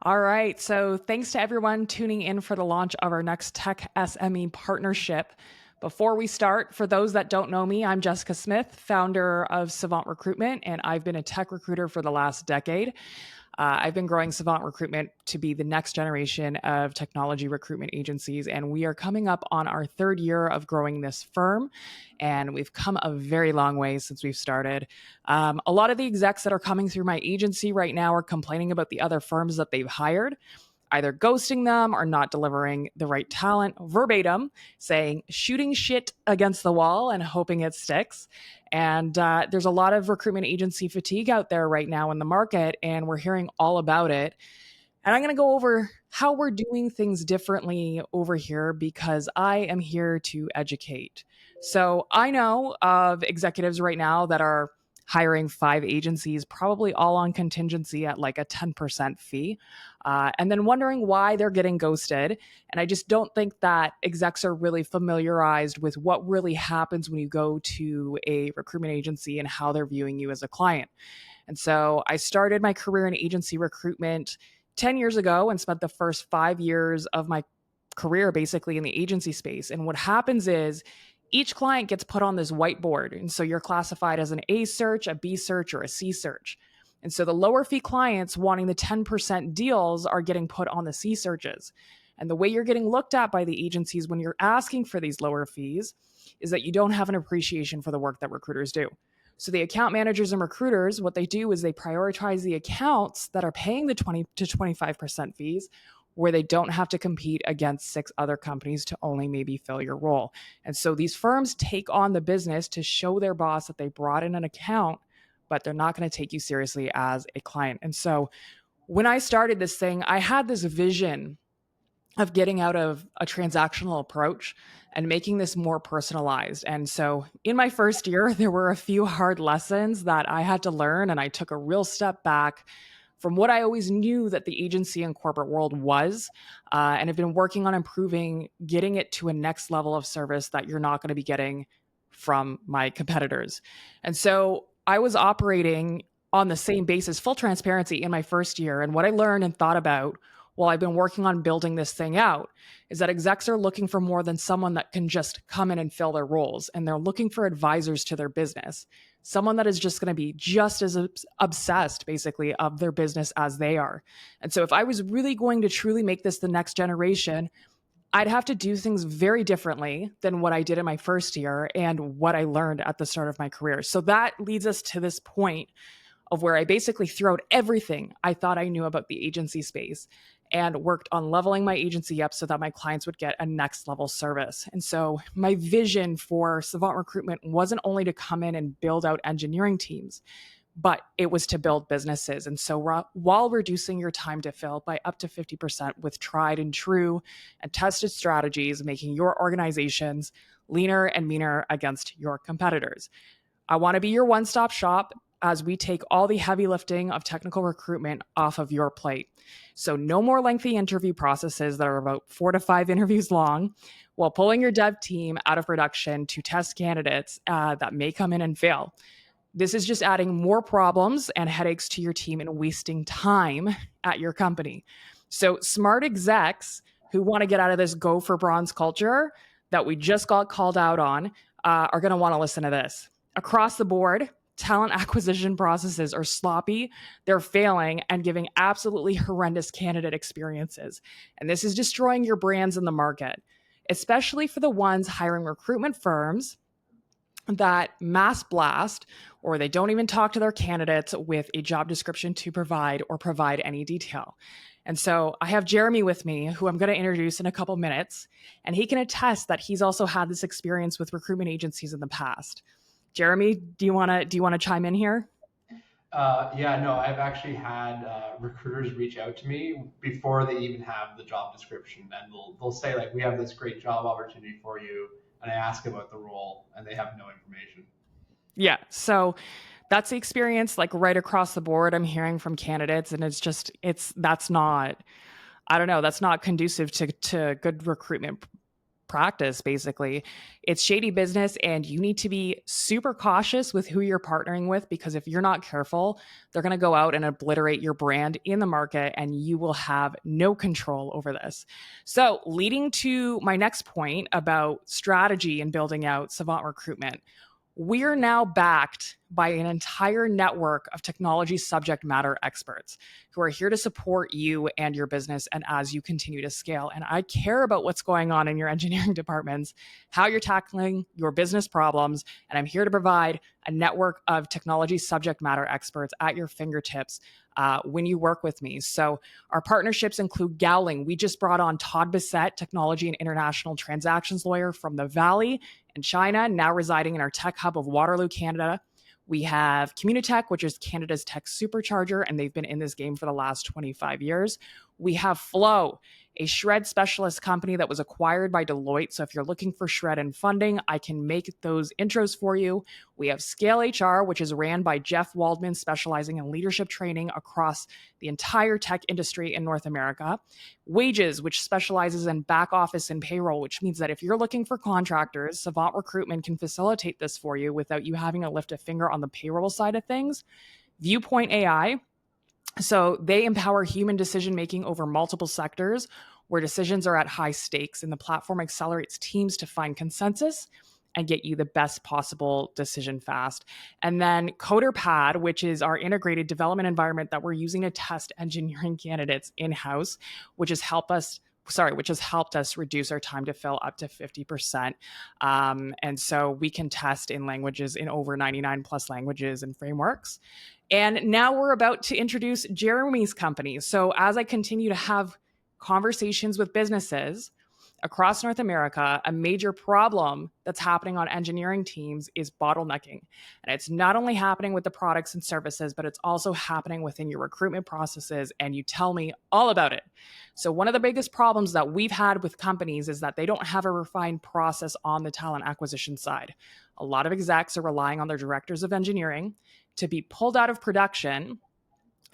All right. So thanks to everyone tuning in for the launch of our next Tech SME partnership. Before we start, for those that don't know me, I'm Jessica Smith, founder of Savant Recruitment, and I've been a tech recruiter for the last decade. I've been growing Savant Recruitment to be the next generation of technology recruitment agencies, and we are coming up on our third year of growing this firm, and we've come a very long way since we've started. A lot of the execs that are coming through my agency right now are complaining about the other firms that they've hired, either ghosting them or not delivering the right talent verbatim, saying shooting shit against the wall and hoping it sticks. And there's a lot of recruitment agency fatigue out there right now in the market, and we're hearing all about it. And I'm going to go over how we're doing things differently over here because I am here to educate. So I know of executives right now that are hiring 5 agencies, probably all on contingency at like a 10% fee, and then wondering why they're getting ghosted. And I just don't think that execs are really familiarized with what really happens when you go to a recruitment agency and how they're viewing you as a client. And so I started my career in agency recruitment 10 years ago and spent the first 5 years of my career basically in the agency space. And what happens is each client gets put on this whiteboard. And so you're classified as an A search, a B search, or a C search. And so the lower fee clients wanting the 10% deals are getting put on the C searches. And the way you're getting looked at by the agencies when you're asking for these lower fees is that you don't have an appreciation for the work that recruiters do. So the account managers and recruiters, what they do is they prioritize the accounts that are paying the 20 to 25% fees where they don't have to compete against 6 other companies to only maybe fill your role. And so these firms take on the business to show their boss that they brought in an account, but they're not going to take you seriously as a client. And so when I started this thing, I had this vision of getting out of a transactional approach and making this more personalized. And so in my first year, there were a few hard lessons that I had to learn, and I took a real step back from what I always knew that the agency and corporate world was, and have been working on improving, getting it to a next level of service that you're not going to be getting from my competitors. And so I was operating on the same basis, full transparency in my first year. And what I learned and thought about while I've been working on building this thing out is that execs are looking for more than someone that can just come in and fill their roles. And they're looking for advisors to their business, someone that is just going to be just as obsessed basically of their business as they are. And so if I was really going to truly make this the next generation, I'd have to do things very differently than what I did in my first year and what I learned at the start of my career. So that leads us to this point of where I basically threw out everything I thought I knew about the agency space and worked on leveling my agency up so that my clients would get a next level service. And so my vision for Savant Recruitment wasn't only to come in and build out engineering teams, but it was to build businesses. And so while reducing your time to fill by up to 50% with tried and true and tested strategies, making your organizations leaner and meaner against your competitors. I want to be your one-stop shop as we take all the heavy lifting of technical recruitment off of your plate. So no more lengthy interview processes that are about 4 to 5 interviews long while pulling your dev team out of production to test candidates that may come in and fail. This is just adding more problems and headaches to your team and wasting time at your company. So smart execs who want to get out of this go for bronze culture that we just got called out on are going to want to listen to this. Across the board, talent acquisition processes are sloppy, they're failing, and giving absolutely horrendous candidate experiences. And this is destroying your brands in the market, especially for the ones hiring recruitment firms that mass blast or they don't even talk to their candidates with a job description to provide or provide any detail. And so I have Jeremy with me, who I'm going to introduce in a couple minutes, and he can attest that he's also had this experience with recruitment agencies in the past. Jeremy, do you want to chime in here? Yeah, no, I've actually had recruiters reach out to me before they even have the job description, and they'll say like, "We have this great job opportunity for you," and I ask about the role, and they have no information. Yeah. So that's the experience like right across the board I'm hearing from candidates. And that's not, I don't know, that's not conducive to good recruitment practice, basically. It's shady business, and you need to be super cautious with who you're partnering with, because if you're not careful, they're going to go out and obliterate your brand in the market, and you will have no control over this. So, leading to my next point about strategy and building out Savant Recruitment. We're now backed by an entire network of technology subject matter experts who are here to support you and your business and as you continue to scale. And I care about what's going on in your engineering departments, how you're tackling your business problems, and I'm here to provide a network of technology subject matter experts at your fingertips when you work with me. So our partnerships include Gowling. We just brought on Todd Bissett, technology and international transactions lawyer from the Valley in China, now residing in our tech hub of Waterloo, Canada. We have Communitech, which is Canada's tech supercharger, and they've been in this game for the last 25 years. We have Flow, a shred specialist company that was acquired by Deloitte. So if you're looking for shred and funding, I can make those intros for you. We have Scale HR, which is ran by Jeff Waldman, specializing in leadership training across the entire tech industry in North America. Wages, which specializes in back office and payroll, which means that if you're looking for contractors, Savant Recruitment can facilitate this for you without you having to lift a finger on the payroll side of things. Viewpoint AI, so they empower human decision making over multiple sectors where decisions are at high stakes, and the platform accelerates teams to find consensus and get you the best possible decision fast. And then CoderPad, which is our integrated development environment that we're using to test engineering candidates in-house, which has helped us reduce our time to fill up to 50%. And so we can test in languages, in over 99 plus languages and frameworks. And now we're about to introduce Jeremy's company. So as I continue to have conversations with businesses across North America, a major problem that's happening on engineering teams is bottlenecking. And it's not only happening with the products and services, but it's also happening within your recruitment processes. And you tell me all about it. So one of the biggest problems that we've had with companies is that they don't have a refined process on the talent acquisition side. A lot of execs are relying on their directors of engineering to be pulled out of production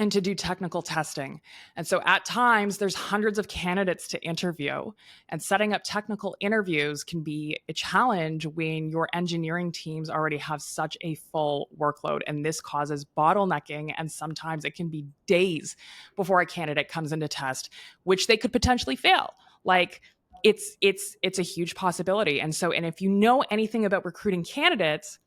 and to do technical testing. And so at times, there's hundreds of candidates to interview, and setting up technical interviews can be a challenge when your engineering teams already have such a full workload. And this causes bottlenecking, and sometimes it can be days before a candidate comes into test, which they could potentially fail. Like, it's a huge possibility. And if you know anything about recruiting candidates,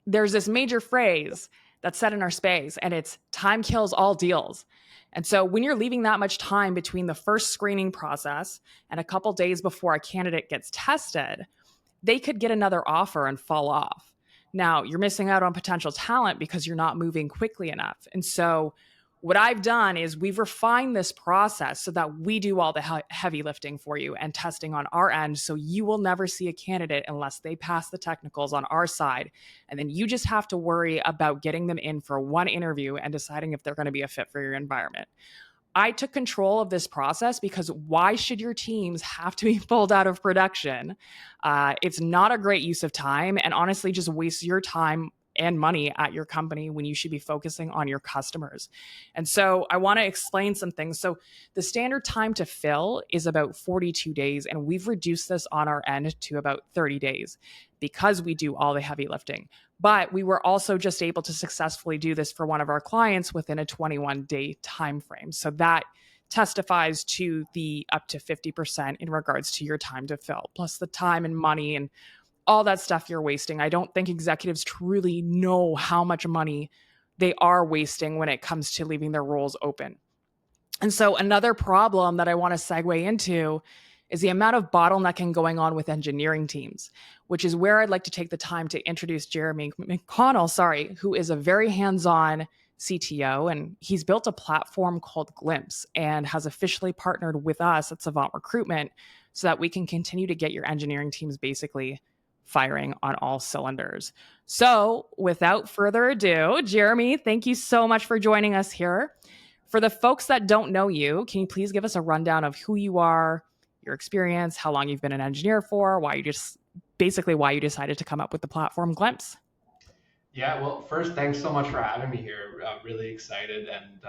there's this major phrase that's set in our space, and it's time kills all deals. And so when you're leaving that much time between the first screening process and a couple days before a candidate gets tested, they could get another offer and fall off. Now, you're missing out on potential talent because you're not moving quickly enough. And so what I've done is we've refined this process so that we do all the heavy lifting for you and testing on our end. So you will never see a candidate unless they pass the technicals on our side. And then you just have to worry about getting them in for one interview and deciding if they're going to be a fit for your environment. I took control of this process because why should your teams have to be pulled out of production? It's not a great use of time, and honestly just wastes your time and money at your company when you should be focusing on your customers. And so I want to explain some things. So the standard time to fill is about 42 days, and we've reduced this on our end to about 30 days because we do all the heavy lifting. But we were also just able to successfully do this for one of our clients within a 21-day time frame. So that testifies to the up to 50% in regards to your time to fill, plus the time and money and all that stuff you're wasting. I don't think executives truly know how much money they are wasting when it comes to leaving their roles open. And so another problem that I want to segue into is the amount of bottlenecking going on with engineering teams, which is where I'd like to take the time to introduce Jeremy McConnell, who is a very hands-on CTO, and he's built a platform called Glimpse and has officially partnered with us at Savant Recruitment so that we can continue to get your engineering teams basically firing on all cylinders. So without further ado, Jeremy, thank you so much for joining us here. For the folks that don't know you, can you please give us a rundown of who you are, your experience, how long you've been an engineer for, why you decided to come up with the platform Glimpse? Yeah, well, first, thanks so much for having me here. Really excited, and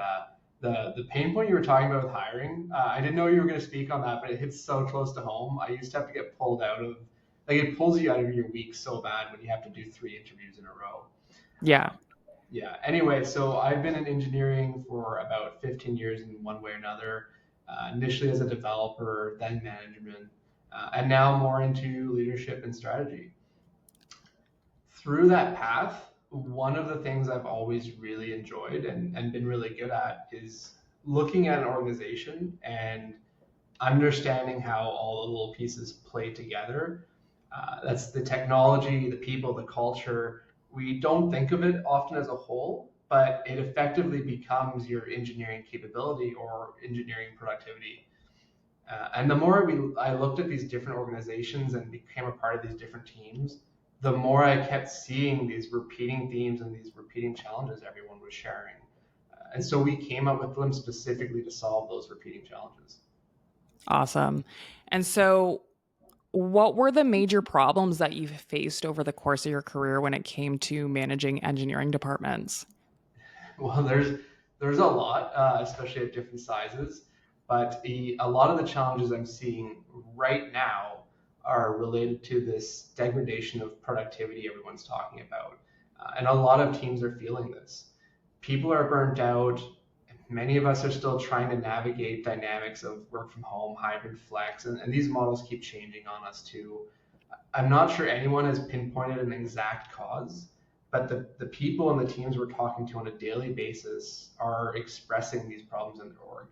The pain point you were talking about with hiring, I didn't know you were going to speak on that, but it hits so close to home. I used to have to get pulled out of, like, it pulls you out of your week so bad when you have to do 3 interviews in a row. Yeah. Yeah. Anyway, so I've been in engineering for about 15 years in one way or another. Initially as a developer, then management, and now more into leadership and strategy. Through that path, one of the things I've always really enjoyed and been really good at is looking at an organization and understanding how all the little pieces play together. That's the technology, the people, the culture. We don't think of it often as a whole, but it effectively becomes your engineering capability or engineering productivity. And the more I looked at these different organizations and became a part of these different teams, the more I kept seeing these repeating themes and these repeating challenges everyone was sharing. And so we came up with Glimpse specifically to solve those repeating challenges. Awesome. And so, what were the major problems that you've faced over the course of your career when it came to managing engineering departments? Well, there's a lot, especially at different sizes, but a lot of the challenges I'm seeing right now are related to this degradation of productivity everyone's talking about, and a lot of teams are feeling this. People are burnt out. Many of us are still trying to navigate dynamics of work from home, hybrid flex, and these models keep changing on us too. I'm not sure anyone has pinpointed an exact cause, but the people and the teams we're talking to on a daily basis are expressing these problems in their org.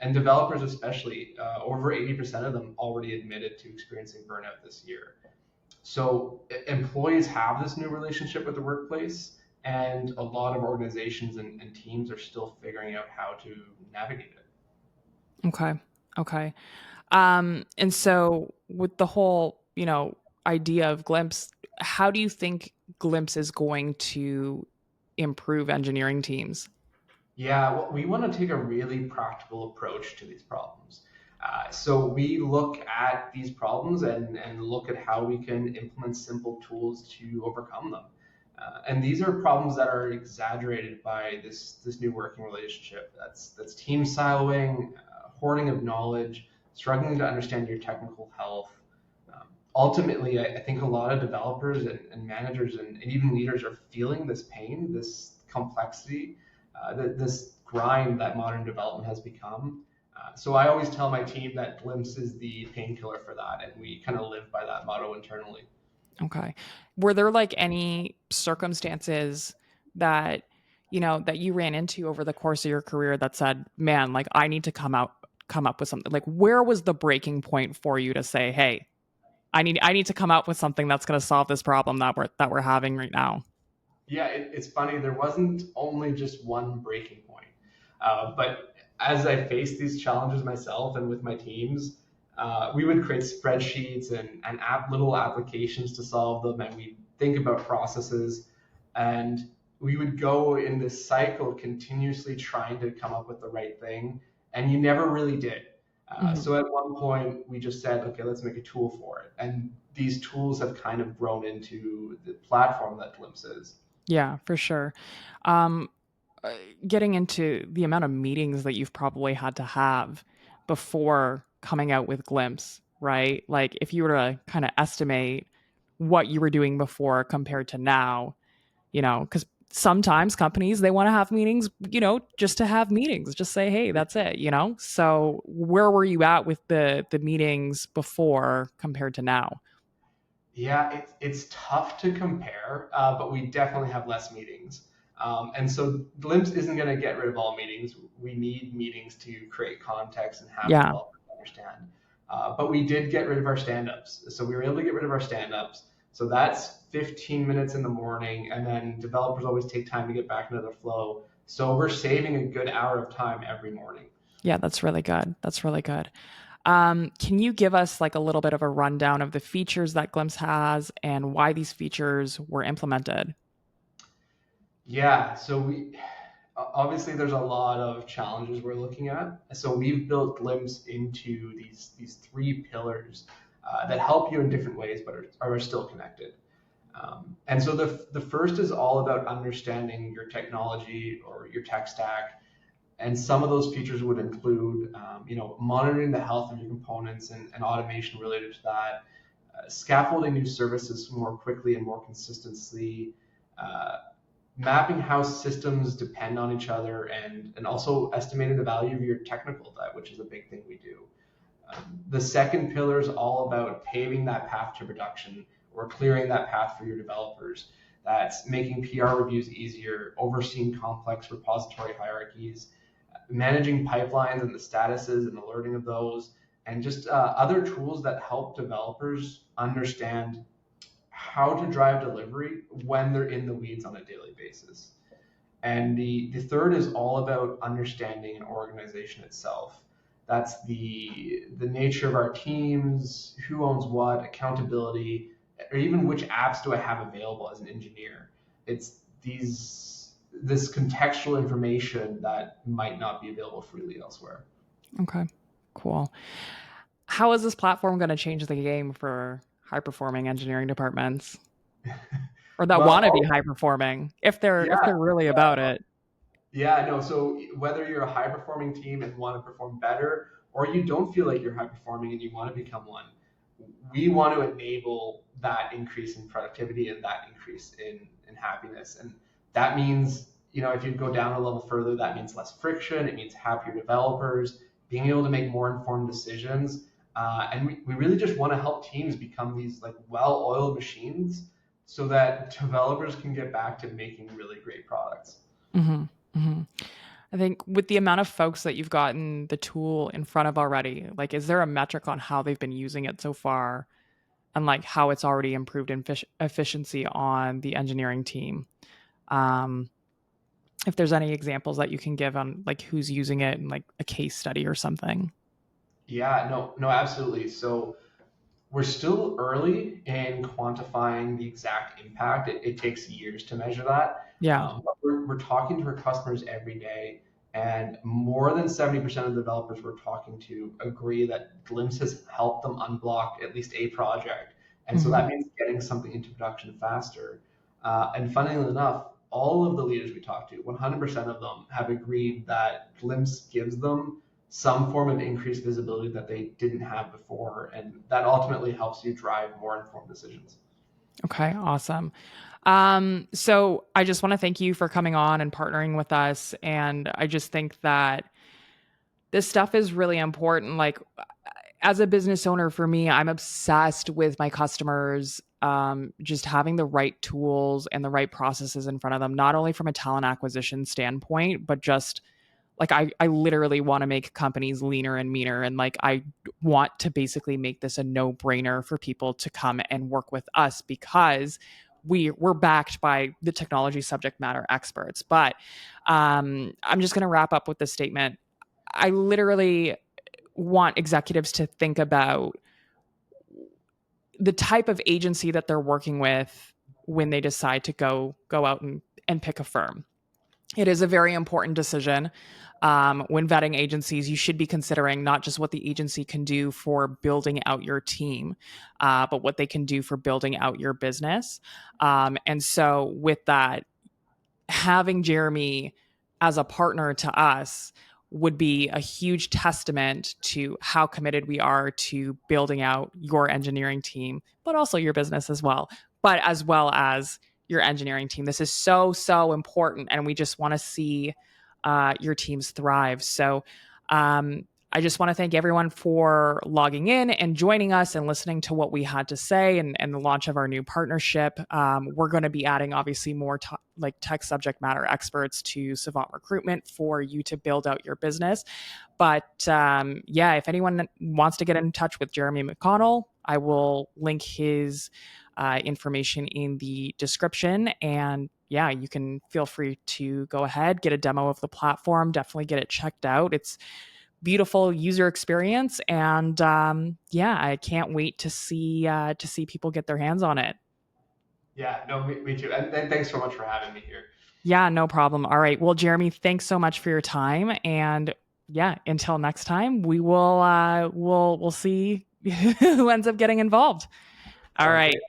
And developers, especially, over 80% of them already admitted to experiencing burnout this year. So employees have this new relationship with the workplace, and a lot of organizations and teams are still figuring out how to navigate it. Okay. Okay. And so with the whole, idea of Glimpse, how do you think Glimpse is going to improve engineering teams? Yeah, well, we want to take a really practical approach to these problems. So we look at these problems and look at how we can implement simple tools to overcome them. And these are problems that are exaggerated by this new working relationship. That's team siloing, hoarding of knowledge, struggling to understand your technical health. Ultimately, I think a lot of developers and managers and even leaders are feeling this pain, this complexity, this grind that modern development has become. So I always tell my team that Glimpse is the painkiller for that, and we kind of live by that motto internally. Okay. Were there like any circumstances that, that you ran into over the course of your career that said, man, like I need to come up with something? Like where was the breaking point for you to say, hey, I need to come up with something that's going to solve this problem that we're having right now? Yeah, it's funny. There wasn't only just one breaking point, but as I faced these challenges myself and with my teams, we would create spreadsheets and little applications to solve them, and we think about processes, and we would go in this cycle continuously trying to come up with the right thing, and you never really did. Mhm. So at one point, we just said, okay, let's make a tool for it, and these tools have kind of grown into the platform that Glimpse is. Yeah, for sure. Um, uh, Getting into the amount of meetings that you've probably had to have before coming out with Glimpse, right? Like if you were to kind of estimate what you were doing before compared to now, because sometimes companies they want to have meetings, just to have meetings, just say, hey, that's it. So where were you at with the meetings before compared to now? Yeah, it's tough to compare, but we definitely have less meetings. And so Glimpse isn't going to get rid of all meetings. We need meetings to create context and have Yeah. developers understand. But we did get rid of our stand-ups. So we were able to get rid of our stand-ups. So that's 15 minutes in the morning, and then developers always take time to get back into their flow. So we're saving a good hour of time every morning. Yeah, that's really good. That's really good. Can you give us like a little bit of a rundown of the features that Glimpse has and why these features were implemented? Yeah, so we obviously there's a lot of challenges we're looking at. So we've built Glimpse into these three pillars that help you in different ways, but are still connected. And so the first is all about understanding your technology or your tech stack And some of those features would include, monitoring the health of your components and automation related to that, scaffolding new services more quickly and more consistently, uh, mapping how systems depend on each other, and also estimating the value of your technical debt, which is a big thing we do. The second pillar is all about paving that path to production or clearing that path for your developers. That's making PR reviews easier, overseeing complex repository hierarchies, managing pipelines and the statuses and alerting of those, and just other tools that help developers understand how to drive delivery when they're in the weeds on a daily basis. And the third is all about understanding an organization itself. That's the nature of our teams, who owns what, accountability, or even which apps do I have available as an engineer. It's this contextual information that might not be available freely elsewhere. Okay, cool. How is this platform going to change the game for high performing engineering departments, or that want to be Well, high performing if they're yeah, really about it? yeah, no. So whether you're a high performing team and want to perform better, or you don't feel like you're high performing and you want to become one, we want to enable that increase in productivity and that increase in happiness. And that means, if you go down a level further, that means less friction. It means happier developers, being able to make more informed decisions. And we really just want to help teams become these like well-oiled machines so that developers can get back to making really great products. Mm-hmm. Mm-hmm. I think with the amount of folks that you've gotten the tool in front of already, like, is there a metric on how they've been using it so far and like how it's already improved efficiency on the engineering team? Um, if there's any examples that you can give on like who's using it and like a case study or something. Yeah, no, no, absolutely. So we're still early in quantifying the exact impact. It takes years to measure that. Yeah. But we're talking to our customers every day, and more than 70% of the developers we're talking to agree that Glimpse has helped them unblock at least a project. And so Mm-hmm. that means getting something into production faster. And funnily enough, all of the leaders we talked to, 100% of them have agreed that Glimpse gives them some form of increased visibility that they didn't have before. And that ultimately helps you drive more informed decisions. Okay, awesome. So I just want to thank you for coming on and partnering with us. And I just think that this stuff is really important. Like, as a business owner, for me, I'm obsessed with my customers just having the right tools and the right processes in front of them, not only from a talent acquisition standpoint, but just like I literally want to make companies leaner and meaner. And like, I want to basically make this a no brainer for people to come and work with us because we're backed by the technology subject matter experts. But I'm just going to wrap up with this statement. I literally want executives to think about the type of agency that they're working with when they decide to go out and pick a firm. It is a very important decision. When vetting agencies, you should be considering not just what the agency can do for building out your team, but what they can do for building out your business. And so with that, having Jeremy as a partner to us would be a huge testament to how committed we are to building out your engineering team, but also your business as well, but as well as your engineering team. This is so, so important. And we just want to see your teams thrive. So I just want to thank everyone for logging in and joining us and listening to what we had to say and the launch of our new partnership. We're going to be adding obviously more like tech subject matter experts to Savant Recruitment for you to build out your business. But yeah, if anyone wants to get in touch with Jeremy McConnell, I will link his information in the description. And yeah, you can feel free to go ahead, get a demo of the platform, definitely get it checked out. It's beautiful user experience, and yeah, I can't wait to see people get their hands on it. Yeah, no, me too. And thanks so much for having me here. Yeah, no problem. All right, well, Jeremy, thanks so much for your time, and yeah, until next time, we will we'll see who ends up getting involved. All Sounds right. great.